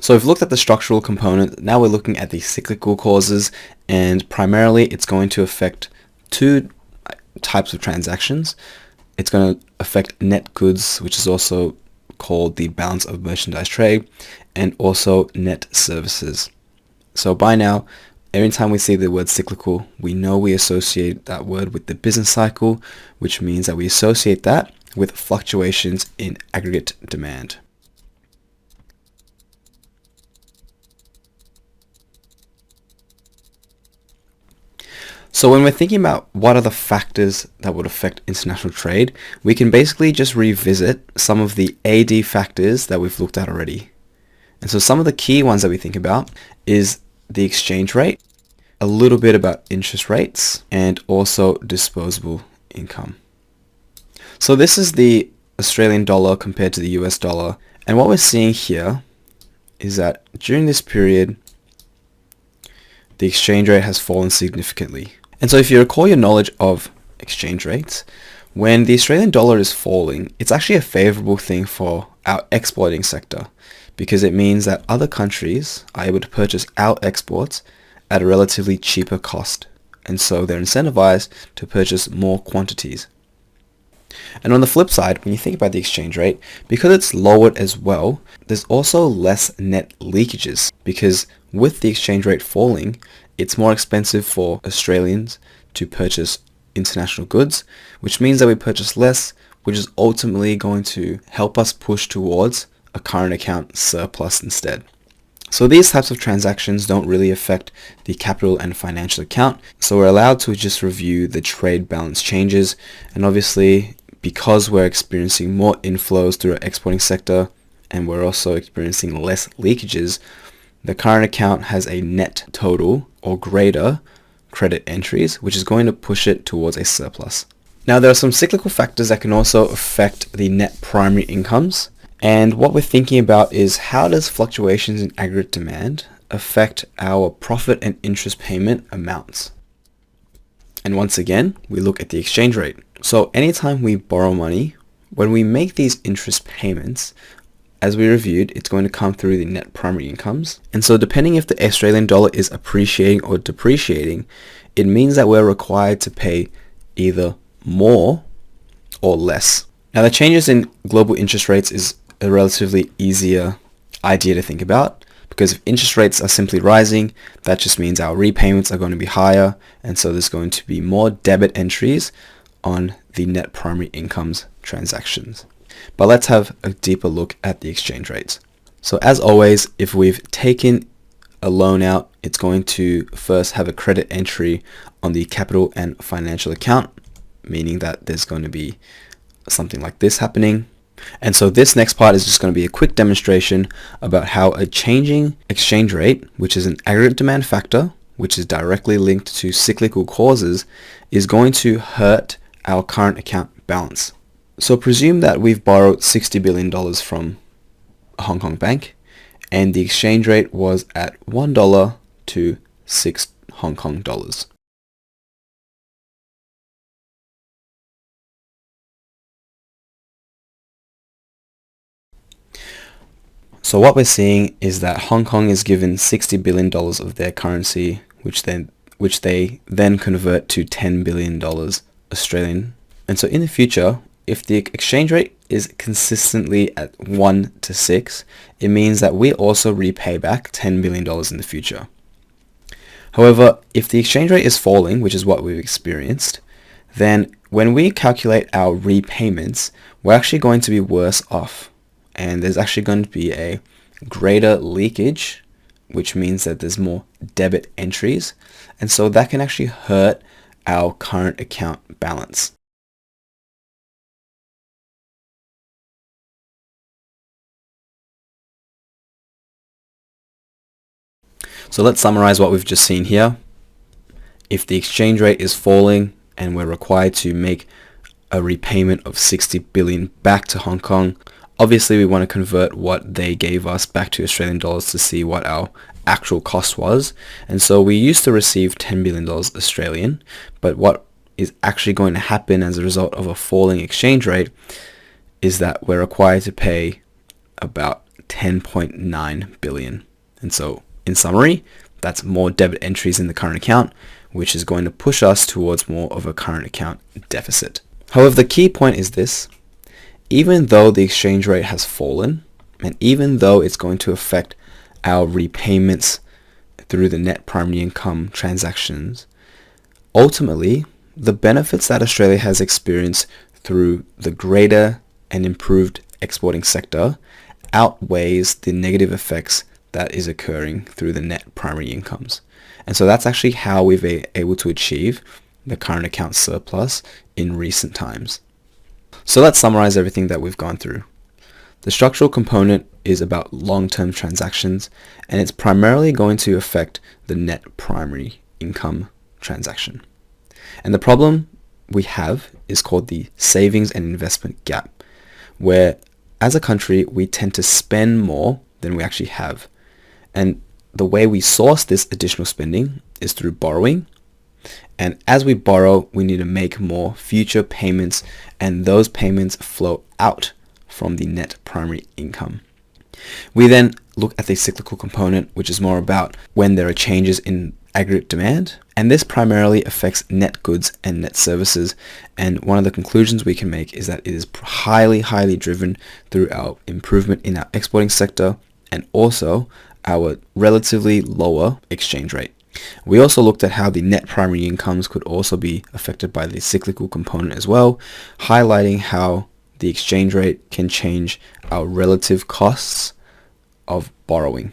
So we've looked at the structural component, now we're looking at the cyclical causes, and primarily it's going to affect two types of transactions. It's going to affect net goods, which is also called the balance of merchandise trade, and also net services. So by now, every time we see the word cyclical, we know we associate that word with the business cycle, which means that we associate that with fluctuations in aggregate demand. So when we're thinking about what are the factors that would affect international trade, we can basically just revisit some of the AD factors that we've looked at already. And so some of the key ones that we think about is the exchange rate, a little bit about interest rates, and also disposable income. So this is the Australian dollar compared to the US dollar. And what we're seeing here is that during this period, the exchange rate has fallen significantly. And so if you recall your knowledge of exchange rates, when the Australian dollar is falling, it's actually a favorable thing for our exporting sector because it means that other countries are able to purchase our exports at a relatively cheaper cost. And so they're incentivized to purchase more quantities. And on the flip side, when you think about the exchange rate, because it's lowered as well, there's also less net leakages because with the exchange rate falling, it's more expensive for Australians to purchase international goods, which means that we purchase less, which is ultimately going to help us push towards a current account surplus instead. So these types of transactions don't really affect the capital and financial account, so we're allowed to just review the trade balance changes, and obviously because we're experiencing more inflows through our exporting sector and we're also experiencing less leakages, the current account has a net total or greater credit entries, which is going to push it towards a surplus. Now there are some cyclical factors that can also affect the net primary incomes. And what we're thinking about is how does fluctuations in aggregate demand affect our profit and interest payment amounts? And once again, we look at the exchange rate. So anytime we borrow money, when we make these interest payments, as we reviewed, it's going to come through the net primary incomes. And so depending if the Australian dollar is appreciating or depreciating, it means that we're required to pay either more or less. Now the changes in global interest rates is a relatively easier idea to think about because if interest rates are simply rising, that just means our repayments are going to be higher, and so there's going to be more debit entries on the net primary incomes transactions. But let's have a deeper look at the exchange rates. So as always, if we've taken a loan out, it's going to first have a credit entry on the capital and financial account, meaning that there's going to be something like this happening. And so this next part is just going to be a quick demonstration about how a changing exchange rate, which is an aggregate demand factor, which is directly linked to cyclical causes, is going to hurt our current account balance. So presume that we've borrowed $60 billion from a Hong Kong bank and the exchange rate was at $1 to 6 Hong Kong dollars. So what we're seeing is that Hong Kong is given $60 billion of their currency, which they then convert to $10 billion Australian. And so in the future, if the exchange rate is consistently at 1 to 6, it means that we also repay back $10 billion in the future. However, if the exchange rate is falling, which is what we've experienced, then when we calculate our repayments, we're actually going to be worse off. And there's actually going to be a greater leakage, which means that there's more debit entries. And so that can actually hurt our current account balance. So let's summarize what we've just seen here. If the exchange rate is falling and we're required to make a repayment of 60 billion back to Hong Kong, obviously we want to convert what they gave us back to Australian dollars to see what our actual cost was. And so we used to receive $10 billion Australian, but what is actually going to happen as a result of a falling exchange rate is that we're required to pay about 10.9 billion. And so in summary, that's more debit entries in the current account, which is going to push us towards more of a current account deficit. However, the key point is this: even though the exchange rate has fallen, and even though it's going to affect our repayments through the net primary income transactions, ultimately, the benefits that Australia has experienced through the greater and improved exporting sector outweighs the negative effects that is occurring through the net primary incomes. And so that's actually how we've been able to achieve the current account surplus in recent times. So let's summarize everything that we've gone through. The structural component is about long-term transactions, and it's primarily going to affect the net primary income transaction. And the problem we have is called the savings and investment gap, where as a country, we tend to spend more than we actually have. And the way we source this additional spending is through borrowing. And as we borrow, we need to make more future payments, and those payments flow out from the net primary income. We then look at the cyclical component, which is more about when there are changes in aggregate demand, and this primarily affects net goods and net services. And one of the conclusions we can make is that it is highly driven through our improvement in our exporting sector and also our relatively lower exchange rate. We also looked at how the net primary incomes could also be affected by the cyclical component as well, highlighting how the exchange rate can change our relative costs of borrowing.